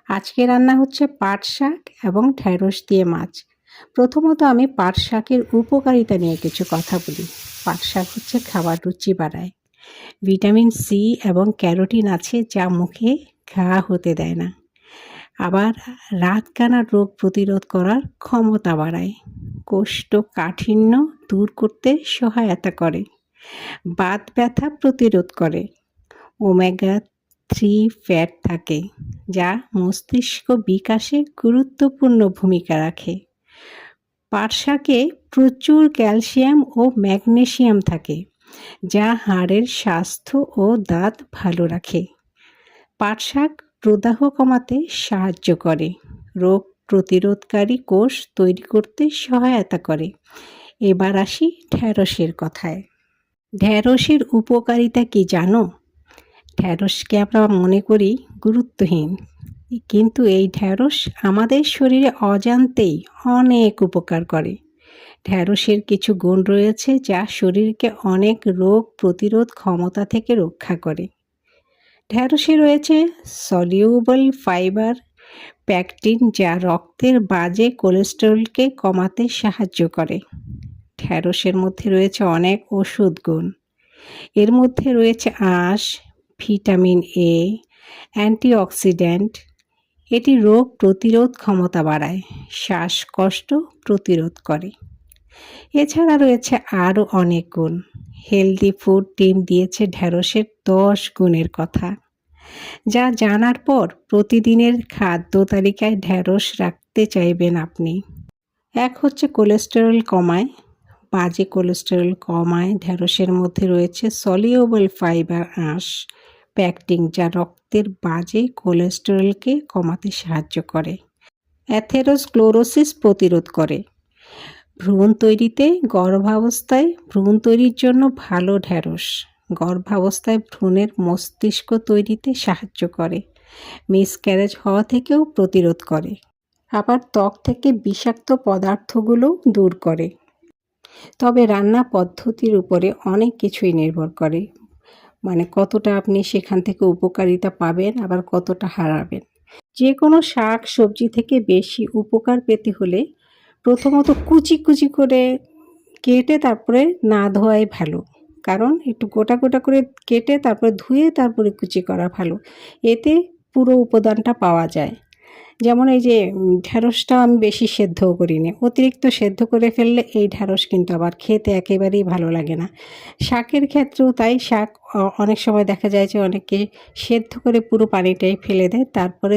আজকে রান্না হচ্ছে পাট শাক এবং ঢ্যাঁড়স দিয়ে মাছ। প্রথমত আমি পাট শাকের উপকারিতা নিয়ে কিছু কথা বলি। পাট শাক হচ্ছে খাবার রুচি বাড়ায়। ভিটামিন সি এবং ক্যারোটিন আছে যা মুখে ঘা হতে দেয় না। আবার রাতকানা রোগ প্রতিরোধ করার ক্ষমতা বাড়ায়। কোষ্ঠকাঠিন্য দূর করতে সহায়তা করে। বাত ব্যথা প্রতিরোধ করে। ওমেগা 3 ফ্যাট থাকে যা মস্তিষ্ক বিকাশে গুরুত্বপূর্ণ ভূমিকা রাখে। পাট শাকে প্রচুর ক্যালসিয়াম ও ম্যাগনেসিয়াম থাকে যা হাড়ের স্বাস্থ্য ও দাঁত ভালো রাখে। পাট শাক প্রদাহ কমাতে সাহায্য করে, রোগ প্রতিরোধকারী কোষ তৈরি করতে সহায়তা করে। এবার আসি ঢ্যাঁড়সের কথায়। ঢ্যাঁড়সের উপকারিতা কি জানো? ঢ্যাঁড়সকে আমরা মনে করি গুরুত্বহীন, কিন্তু এই ঢ্যাঁড়স আমাদের শরীরে অজান্তেই অনেক উপকার করে। ঢ্যাঁড়সের কিছু গুণ রয়েছে যা শরীরকে অনেক রোগ প্রতিরোধ ক্ষমতা থেকে রক্ষা করে। ঢ্যাঁড়সে রয়েছে সলিউবল ফাইবার, প্যাকটিন যা রক্তের বাজে কোলেস্টেরলকে কমাতে সাহায্য করে। ঢ্যাঁড়সের মধ্যে রয়েছে অনেক ওষুধ গুণ। এর মধ্যে রয়েছে আঁশ, ভিটামিন এ, অ্যান্টিঅক্সিডেন্ট। এটি রোগ প্রতিরোধ ক্ষমতা বাড়ায়, শ্বাসকষ্ট প্রতিরোধ করে। এছাড়া রয়েছে আরও অনেক গুণ। হেলদি ফুড টিম দিয়েছে ঢ্যাঁড়সের 10 গুণের কথা, যা জানার পর প্রতিদিনের খাদ্য তালিকায় ঢ্যাঁড়স রাখতে চাইবেন আপনি। এক হচ্ছে কোলেস্টেরল কমায়, বাজে কোলেস্টেরল কমায়। ঢ্যাঁড়সের মধ্যে রয়েছে সলিউবল ফাইবার, আঁশ, প্যাকটিন যা রক্তের বাজে কোলেস্টেরলকে কমাতে সাহায্য করে। অ্যাথেরোস্ক্লেরোসিস প্রতিরোধ করে। ভ্রূণ তৈরিতে গর্ভাবস্থায় ভ্রূণ তৈরির জন্য ভালো ঢ্যাঁড়স। গর্ভাবস্থায় ভ্রূণের মস্তিষ্ক তৈরিতে সাহায্য করে। মিসক্যারেজ হওয়া থেকেও প্রতিরোধ করে। আবার ত্বক থেকে বিষাক্ত পদার্থগুলো দূর করে। তবে রান্না পদ্ধতির উপরে অনেক কিছুই নির্ভর করে, মানে কতটা আপনি সেখান থেকে উপকারিতা পাবেন, আবার কতটা হারাবেন। যে কোনো শাক সবজি থেকে বেশি উপকার পেতে হলে প্রথমত কুচি কুচি করে কেটে তারপরে না ধোয়াই ভালো, কারণ একটু গোটা গোটা করে কেটে তারপরে ধুয়ে তারপরে কুচি করা ভালো। এতে পুরো উপাদানটা পাওয়া যায়। যেমন এই যে ঢ্যাঁড়সটা আমি বেশি সেদ্ধও করিনি, অতিরিক্ত সেদ্ধ করে ফেললে এই ঢ্যাঁড়স কিন্তু আবার খেতে একেবারেই ভালো লাগে না। শাকের ক্ষেত্রেও তাই, শাক অনেক সময় দেখা যায় যে অনেকে সেদ্ধ করে পুরো পানিটাই ফেলে দেয়, তারপরে